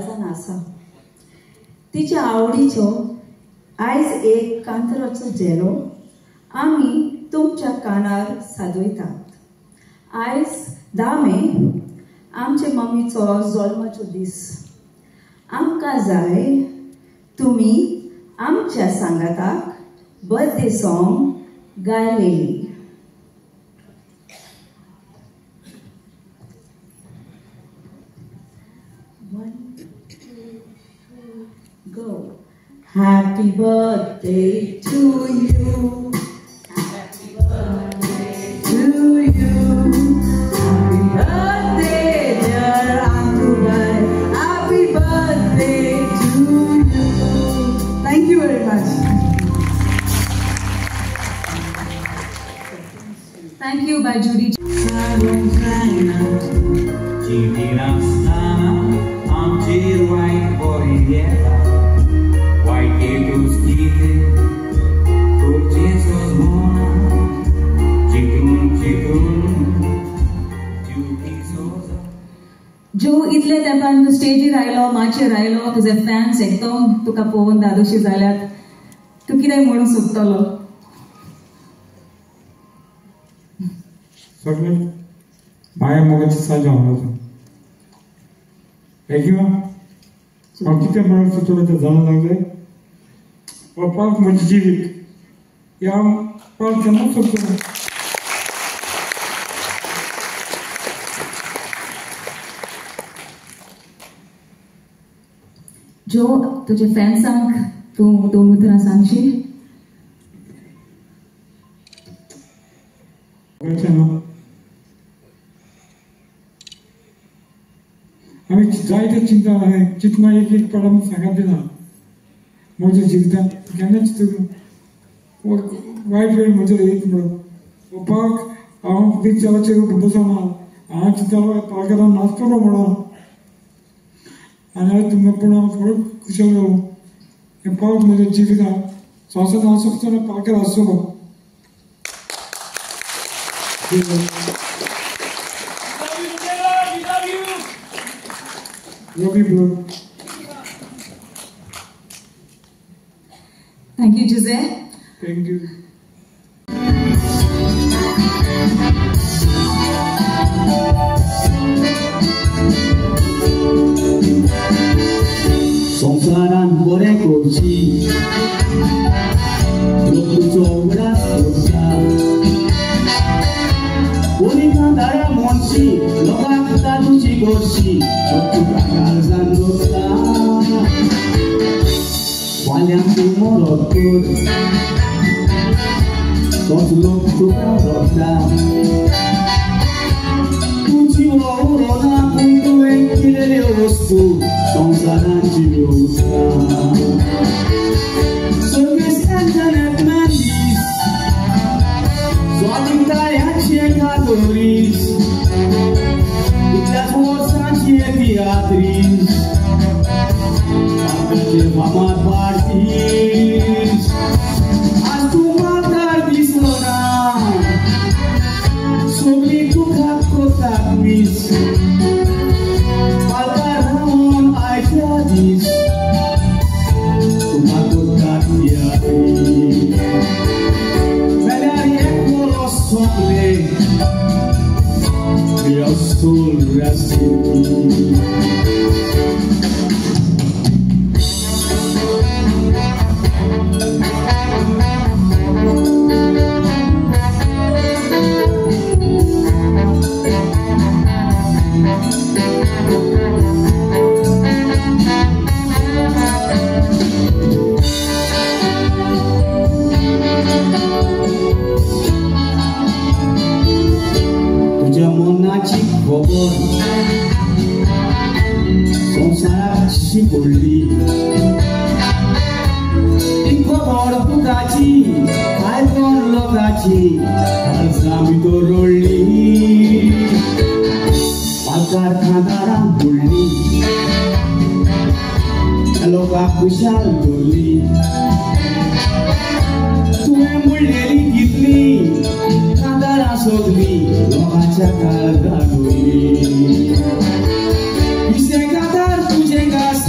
जाण आसा. तिच्या आवडीचो आयज एक कांतराचो झेलो आमी तुमच्या कानार सादयतात. आयज 10 मे आमचे मम्मीचो जल्माचो दीस. आमकां जाय तुमी आमच्या सांगाताक बर्थडे सॉंग गायलेली. Go. Happy birthday to you. Happy birthday to you. Happy birthday, dear Ankubai. Happy birthday to you. Thank you very much. Thank you, by Judy. जो इतले तेंपान तूं स्टेजीर आयलो, माचयेर आयलो, तुजे फॅन्स एकदम तुका पळोवन धादोशी जाल्यात. तूं कितें म्हणून सोदतलो? सगळे माया मोगाची साज हांव किंवा हांव कितें म्हणून सोदतलो तें जाणूं लागलें. हो पार्क म्हजें जिवीत. ह्या पार्क केन्ना सोदतलो. जो तुझे फॅन्सांक तूं 2 उतरां सांगशी. आमी जायते चिंता चिंतना एक पडम सांगात दिना म्हज्या जिवितांत केन्ना चिंतून वायट वेळ म्हजो येत म्हणून पार्क हांव पिक्चराचेर बसोना हांव चिंतलो पार्कान नाचतलो म्हणून. आनी आज तुमकां पूण हांव थोडो खुशाल जालो. हें पार्क म्हज्या जिवितांत संवसारांत हांव सोंसतना पार्कार आसतलो. Love you, bro. Thank you, Jose. Thank you. সংসারান বরে করছি চৌড়া করছা পরীক্ষা দ্বারা মনছি লকা কুতা দুচি করছি চক্ষু কাকার জানতা পালিয়াম তুমর তোর কত লোক তোকা রতা তুচি রোনা কিন্তু একিলে বস্তু সংসারান জীবতা Service internet mandis Soalintaiacie caloris Uiteați orsancie Beatriz Parcă mama partis Azi tu matar disona Sobli tu cap protagonist Alcar Ramon ai fiadis Your soul rests in me. संसाराची बोलली खबर पुताची काय कोण लोकाची आमी तो रोडली पालकार खानारा बोलली लोका खुशाल बोलली तुवें म्हणलेली घेतली खानारा सोदली लोकाच्या काळजात डोली तुझे गास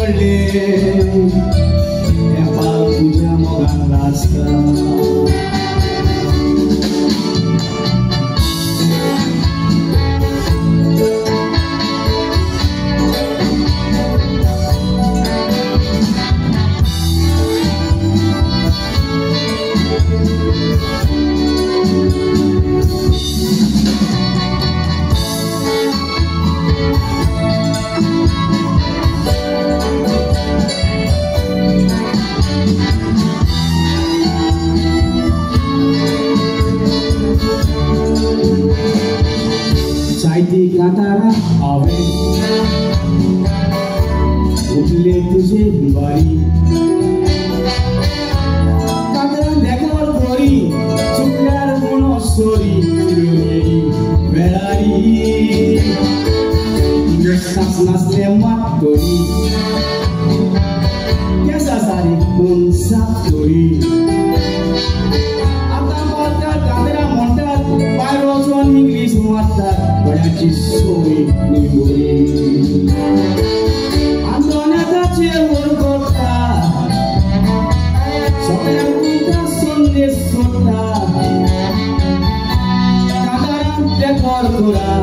पडले हे पाल तुझ्या मोगान लाजता साहित्यिक कांतारा आवे उठले तुझे बारी कांतारा देखावर गोरी चुकल्यार कोण सोरी वेळारी नसनास नसले मात गोरी केसा सारी कोण साप गोरी आता बोलतात कांतारा म्हणतात पाय रोचून इंग्लिश मारतात बड्याची सोय निवडी आंदोलनाचे वर करता सगळ्यांचा संदेश सोडता कांतारान बेकार करा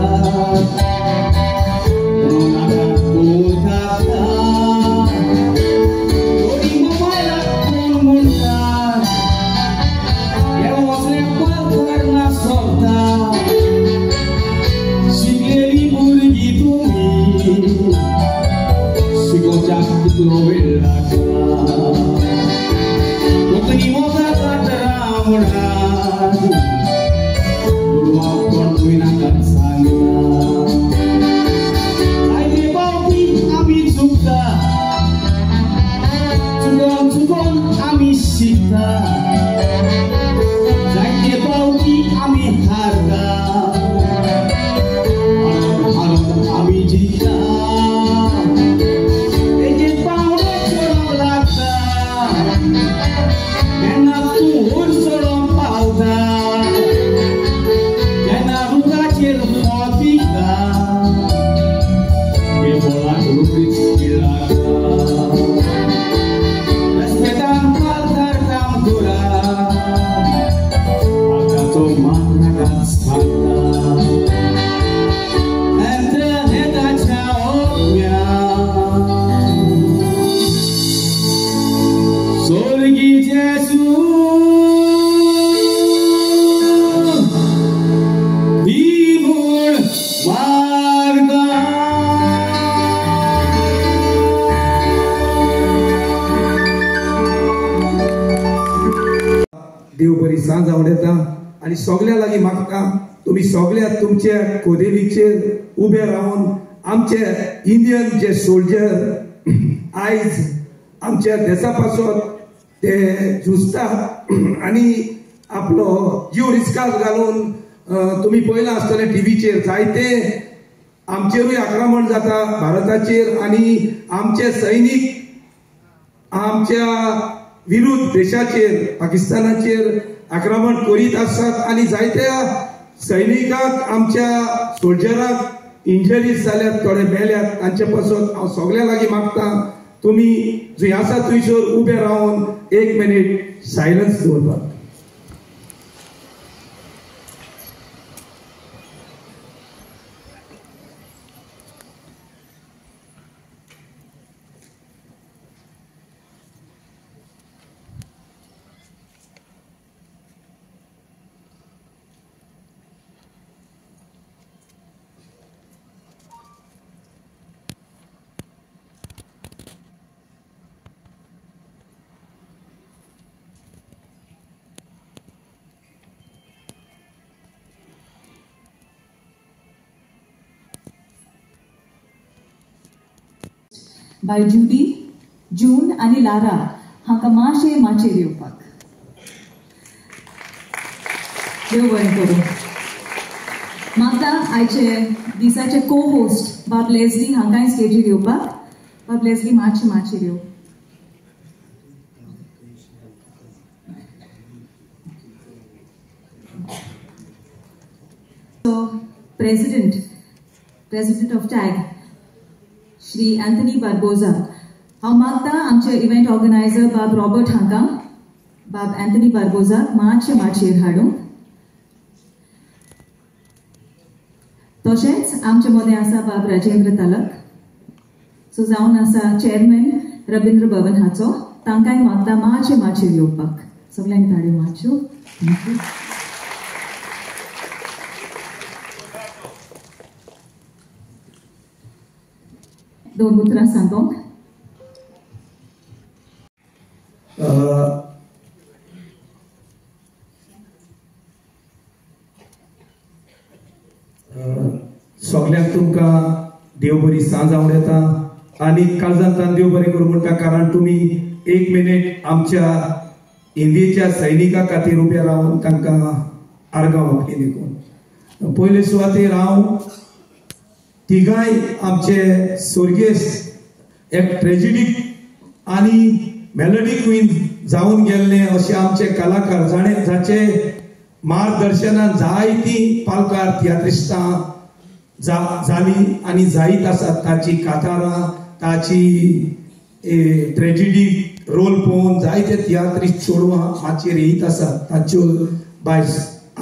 देव बरी सांज आवडता आणि सगळ्या लागीं मागता तुम्ही सगळ्या तुमच्या कोदेलीचेर उबे रावन आमचे इंडियन जे सोल्जर आयज आमच्या देशापासून ते झुजतात आणि आपलो जीव रिस्कात घालून तुम्ही पळयला आसतले टीव्हीचेर जायते आमचेरूय आक्रमण जाता भारताचेर आणि आमचे सैनिक आमच्या विरुद्ध देशाचेर पाकिस्तानाचेर आक्रमण करीत आसतात आणि जायत्या सैनिकांक आमच्या सोल्जरांक इंजरीज जाल्यात थोडे मेल्यात तांचे पासून हांव सगळ्या लागीं मागता तुम्ही जंय आसा थंयसर उबे रावन 1 मिनिट सायलन्स दवरपाक. by Judy, June आणि लारा हांकां मातशें माचयेर येवपाक. देव बरें करूं. म्हाका आयचे दिसाचे को होस्ट बाब लेस्ली हांकांय स्टेजीर येवपाक. बाब लेस्ली मातशें माचयेर येव. President of TAG, Shri Anthony Barbosa, हांव मागता आमचे इव्हेंट ऑर्गनायझर बाब रॉबर्ट हांकां बाब अँथनी बार्बोजाक मातशेर हाडूंक. तशेंच आमचे मदें आसा बाब राजेंद्र तालक. सो जावन आसा चेअरमॅन रवींद्र भवन हाचो. तांकांय मागता मातशेर येवपाक. सगळ्यांक ताळयो मातश्यो. थँक्यू. दोन उतरां सांगोंक. सगळ्यांक तुमकां देव बरी सांज आवडेता आनी काळजांतल्यान देव बरें करूं म्हणटा. कारण तुमी 1 मिनिट आमच्या इंडियेच्या सैनिकां खातीर उबे रावन तांकां आर्गां ओंपली देखून. पयले सुवातेर हांव तिगाय आमचे स्वर्गेस्त एक ट्रेजिडीक आनी मेलोडी क्वीन जावन गेल्ले अशे आमचे कलाकार जाचे मार्गदर्शनान जायतीं पालकार तियात्रिस्टां जाली आनी जायत आसात. ताची कातारां ताची ट्रेजिडी रोल पळोवन जायते तियात्रिस्ट चेडवां माचयेर येयत आसात. ताच्यो बाय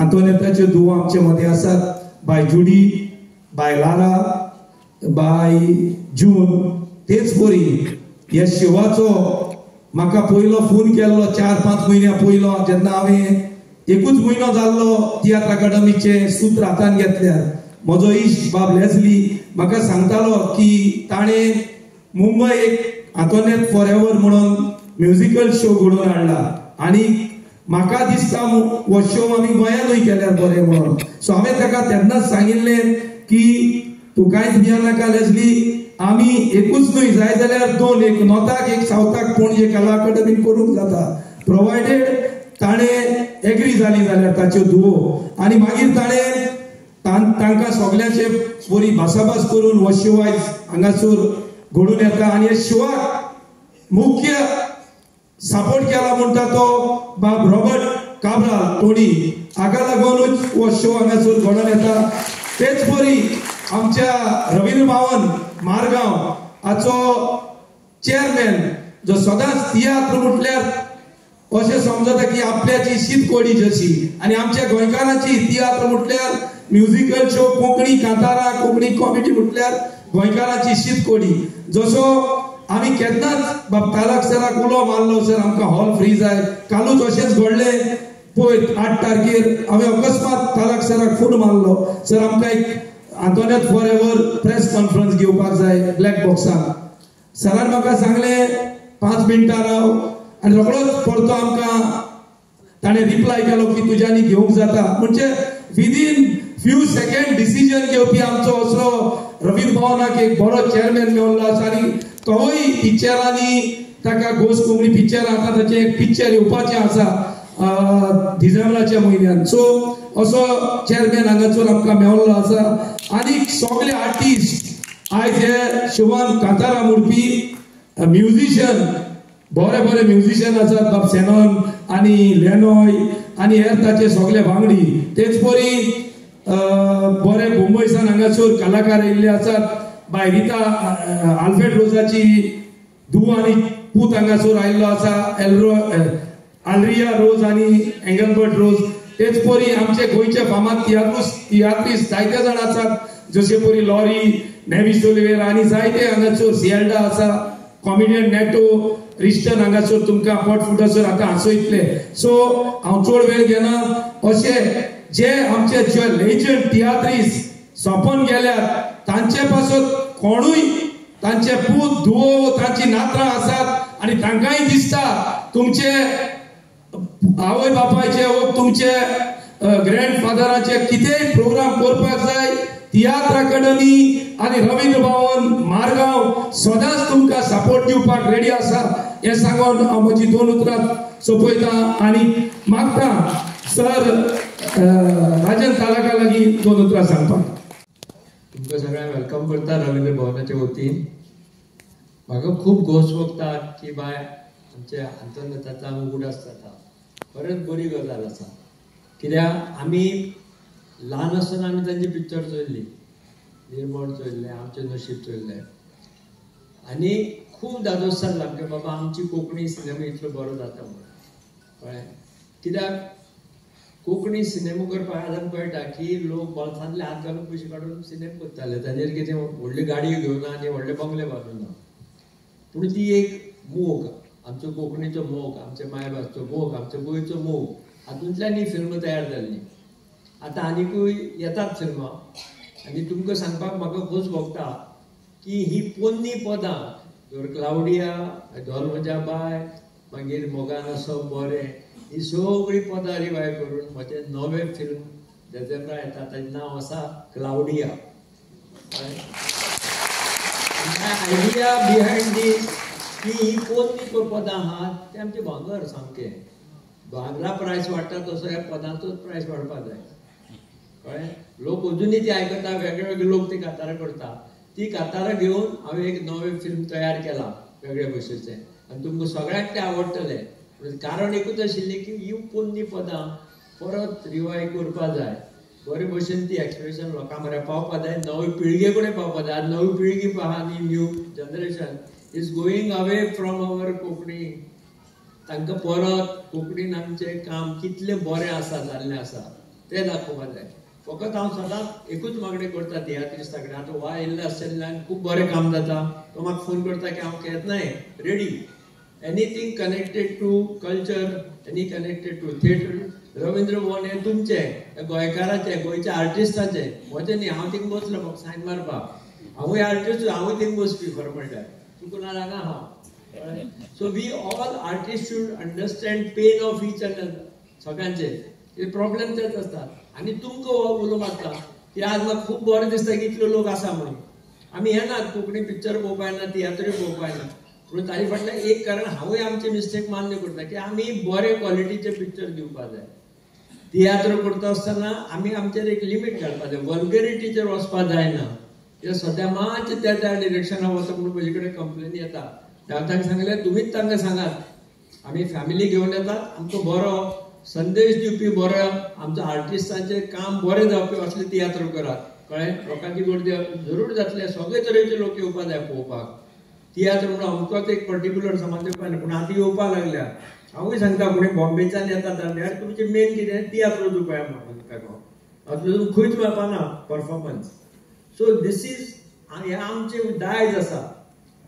आंतोनेताच्यो धुवो आमचे मदें आसात. बाय जुडी, बाय लारा, बाय जून. तेच बरी ह्या शिवाचो म्हाका पयलो फोन केल्लो 4-5 म्हयन्या पयलो जेन्ना हांवें 1 म्हयनो जाल्लो तियात्र अकादमीचे सूत्र हातान घेतल्यार म्हजो इश्ट बाब लेस्ली म्हाका सांगतालो की ताणें मुंबय एक आंतोनेत फॉर एवर म्हणून म्युजिकल शो घडोवन हाडला आनी म्हाका दिसता हो शो आमी गोंयांतूय केल्यार बरें म्हणून. सो हांवें ताका तेन्नाच सांगिल्लें की तूं कांयच भिया नाका लेस्ली, आमी 1 न्हय जाय जाल्यार 2 एक नॉर्थाक एक सावथाक पणजे कला अकादमीन करूंक जाता प्रोवायडेड ताणें एग्री जाली जाल्यार ताच्यो धुवो. आनी मागीर तांकां सगळ्यांचे बरी भासाभास करून हो शो आयज हांगासर घडून येता. आनी ह्या शोवाक मुख्य सपोर्ट केला म्हणटा तो बाब रॉबर्ट काब्राल टोनी. हाका लागूनच हो शो हांगासर घडोवन येता. तेच बरी आमच्या रवींद्र भवन मारगांव हाचो चेअरमॅन जो सदांच तियात्र म्हटल्यार अशें समजता की आपल्याची शीतकोडी जशी आनी आमच्या गोंयकारांची तियात्र म्हटल्यार म्युजिकल शो कोंकणी कांतारां कोंकणी कॉमेडी म्हटल्यार गोंयकारांची शीतकोडी. जसो आमी केन्नाच बाब तालक सराक उलो मारलो सर आमकां हॉल फ्री जाय. कालूच अशेंच घडलें पळय 8 तारखेर हांवें अकस्मात तालक सराक फोन मारलो सर आमकां एक Antoinette forever press conference घेवपाक जाय ब्लॅक बॉक्सान. सरान म्हाका सांगलें 5 मिनटां राव आनी रोखडोच परतो आमकां ताणें रिप्लाय केलो की तुज्यांनी घेवंक जाता. म्हणजे विदीन फ्यू सेकंड डिसिजन घेवपी आमचो असलो रवींद्र भवनाक एक बरो चेअरमॅन मेळ्ळो आसा. आनी तोय पिक्चरांनी ताका घोस्ट कोंकणी पिक्चर आतां ताचें एक पिक्चर येवपाचें आसा डिसेंबराच्या म्हयन्यान. सो असो चेअरमॅन हांगासर आमकां मेळ्ळो आसा. आनी सगळे आर्टिस्ट आयज हे शोवान कांतारां म्हणपी म्युझिशियन बरे म्युझिशियन आसात. बाब सेनॉन आनी लेनॉय आनी हेर ताचे सगळे वांगडी. तेच परी बरे मुंबयसान हांगासर कलाकार येयल्ले आसात. बाय रिता आल्फ्रेड रोजाची धूव आनी पूत हांगासर आयिल्लो आसा. आल्रिया रोज आनी एंगलबर्ट रोज. तेच परी आमचे गोंयचे फामाद तियात्रिस्ट जायते जाण आसात जशे परी लॉरी नेविस ओलिवेर आनी जायते हांगासर सिएल्डा आसा. कॉमेडियन नेटो रिस्टन हांगासर तुमकां पोटफुटोसर आतां हांसयतले. सो हांव चड वेळ घेना. अशे जे आमचे जे लेजंड तियात्रिस्ट सोंपोन गेल्यात तांचे पासून कोणूय तांचे पूत धुवो तांची नात्रां आसात आनी तांकांय दिसता तुमचे आवय बापायचे व तुमचे ग्रँडफादराचे कितेंय प्रोग्राम करपाक जाय तियात्र अकादमी आनी रवींद्र भवन मारगांव सदांच तुमकां सपोर्ट दिवपाक रेडी आसा हें सांगून हांव म्हजी 2 उतरां सोंपयतां आनी मागता सर राजन तालका लागीं 2 उतरां सांगपाक. तुमकां सगळ्यांक वेलकम करता रवींद्र भवनाच्या वतीन. म्हाका खूब घोश भोगता की बाय आमचे आंतरनेताचा उगडास जाता. खरेंच बरी गजाल आसा. कित्याक आमी ल्हान आसतना आमी तांची पिक्चर चोयल्ली निर्मळ चोयल्ले आमचें नशीब चोयल्लें आनी खूब धादोस जाल्लो आमगे बाबा आमची कोंकणी सिनेमा इतलो बरो जाता म्हणून कळ्ळें. कित्याक कोंकणी सिनेमा करपाक आतां कळटा की लोक बोल्सांतले हात घालून पयशे काडून सिनेमा करताले. ताजेर कितें व्हडल्यो गाडयो घेवना आनी व्हडले बंगले बांदूना. पूण ती एक मोग, आमचो कोंकणीचो मोग, आमच्या मायभासचो मोग, आमच्या गोंयचो मोग, हातूंतल्यान ही फिल्म तयार जाल्ली. आतां आनिकूय येतात फिल्मां आनी तुमकां सांगपाक म्हाका खोस भोगता की ही पोन्नी पदां जर क्लाउडिया, धोल म्हज्या बाय, मागीर मोगान आसप बरें, ही सगळीं पदां रिवायव करून म्हजें नवें फिल्म डिसेंबरा येता ताचें नांव आसा क्लाउडिया. आयडिया बिहायंड दीस की ही पोन्नी पदां आहात ते आमचे भांगर सामकें. भांगरा प्रायस वाडटा तसो ह्या पदांचोच प्रायस वाडपाक जाय कळ्ळें. लोक अजुनूय ती आयकता, वेगळे वेगळे लोक ती कातारां करता. ती कातारां घेवन हांवें एक नवें फिल्म तयार केलां वेगळे भशेचें आनी तुमकां सगळ्यांक तें आवडटलें. कारण एकूच आशिल्लें की ही पोन्नी पदां परत रिवायव करपा जाय. बरे भशेन ती एक्सप्रेशन लोकां म्हऱ्यान पावपा जाय, नवी पिळगे कडेन पावपा जाय. आज नवी पिळगी पहा न्ही, new generation is going away from our Konkani. तांकां परत कोंकणीन आमचें काम कितलें बरें आसा जाल्लें आसा तें दाखोवपा जाय. फकत हांव सदांच एकूच मागणी करता तियात्रिस्टा कडेन. आतां वा येयल्ले आसतल्यान खूब बरें काम जाता. तो म्हाका फोन करता की हांव केन्नाय ready, anything connected to culture, any connected to theatre. Ravindra Bhavan हें तुमचें, गोंयकाराचें, गोंयच्या आर्टिस्टाचें, म्हजें न्ही. हांव थिंग बसलो म्हाका सायन मारपाक. हांवूय आर्टिस्ट, हांवूय थिंग बसपी खरें म्हणल्यार. चुकून हांगा आहा. So we all artist should understand pain of each other. सगळ्यांचे प्रॉब्लेम तेच आसतात. आनी तुमकां उलोवंक मागता की आज म्हाका खूब बरें दिसता की इतले लोक आसा म्हणून. आमी येनात कोंकणी पिक्चर पळोवपा येना, तियात्रूय पळोवपा येना. पूण ताजे फाटल्यान एक कारण हांवूय आमचे मिस्टेक मान्य करता की आमी बरे क्वॉलिटीचे पिक्चर दिवपा जाय. तियात्र करता आसतना आमी आमचेर एक लिमीट घालपा जाय. वल्गरिटीचेर वचपा जायना. कित्याक सद्या मातशें त्या डिरेक्शनाक वता म्हणून म्हजे कडेन कंप्लेनी येता. हांवें तांकां सांगलें तुमीच तांकां सांगात. आमी फॅमिली घेवन येतात, आमकां बरो संदेश दिवपी बरो आमचो आर्टिस्टांचें काम बरें जावपी असले तियात्र करात कळ्ळें. लोकांची गर्दी जरूर जातले, सगळे तरेचे लोक येवपा जाय पळोवपाक. तियात्र म्हणून अमकोच एक पर्टिक्युलर समाज येवपा न्ही, पूण आतां येवपा लागल्या. हांवूय सांगता कोणी बॉम्बेच्यान येता जाल्यार तुमचें मेन कितें तियात्र दिवपा म्हणून. हातूंत खंयच मेळपाना परफॉर्मन्स. सो दीस इज हें आमचें दायज आसा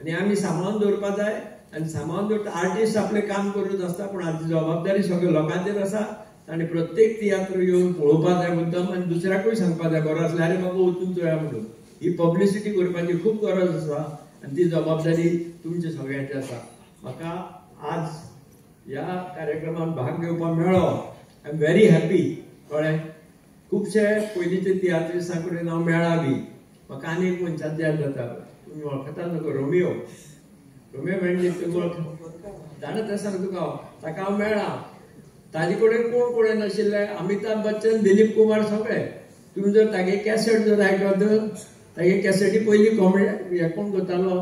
आनी आमी सांबाळून दवरपा जाय. आनी सांबाळून दवरता आर्टिस्ट आपलें काम करूच आसता, पूण हाची जबाबदारी सगळ्या लोकांचेर आसा. आनी प्रत्येक तियात्र येवन पळोवपा जाय मुद्दम आनी दुसऱ्याकूय सांगपा जाय बरो आसल्यार अरे बाबा वचून चोया म्हणून. ही पब्लिसिटी करपाची खूब गरज आसा आनी ती जबाबदारी तुमची सगळ्यांची आसा. म्हाका आज ह्या कार्यक्रमात भाग घेवपाक मेळ्ळो. आय एम व्हेरी हॅपी कळ्ळें. खुबशे पयलींचे तियात्रिस्टां कडेन हांव मेळ्ळा बी. म्हाका आनी एक मनशाची याद जाता. तुमी वळखता न्हू रोमियो. रोमियो मेंडीस तुमी वळखता जाणा तें सांग तुका. ताका हांव मेळ्ळा. ताजे कडेन कोण कोण नाशिल्ले. अमिताभ बच्चन, दिलीप कुमार सगळे. तुमी जर तागे कॅसेट जर आयकत तागे कॅसेटी पयलीं कॉमेडी हे कोण करतालो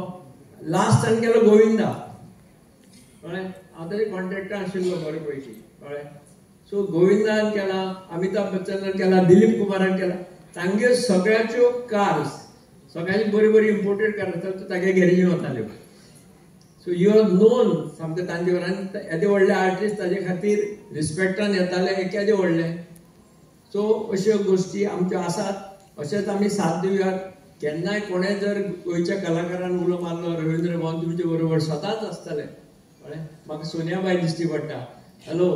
लास्ट ताणें केलो गोविंदा कळ्ळें. हांव तरी कॉन्ट्रॅक्टर आशिल्लो बरे पयलीं कळ्ळें. सो गोविंदान केला, अमिताभ बच्चनान केला, दिलीप कुमारान केला. तांगे सगळ्याच्यो कार्स सगळ्यांची बरी बरी इम्पोर्टेड कार आसतात तागे गॅरेजीन वताल्यो. सो यू आर नोन सामकें तांचे वरान येदे व्हडले आर्टिस्ट ताजे खातीर रिस्पेक्टान येताले एकेदे व्हडले. सो अश्यो गोश्टी आमच्यो आसात. अशेंच आमी साथ दिवयात. केन्नाय कोणें जर गोंयच्या कलाकारान उलो मारलो रवींद्र भवन तुमचे बरोबर सदांच आसतलें कळ्ळें. म्हाका सोनियाबाई दिश्टी पडटा. हॅलो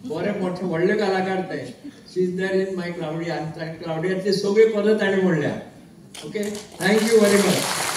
बरे मोठे व्हडले कलाकार ते. She is there in my Claudia. क्लाउडियांतली सगळी पदां ताणें म्हणल्या. Okay thank you very much.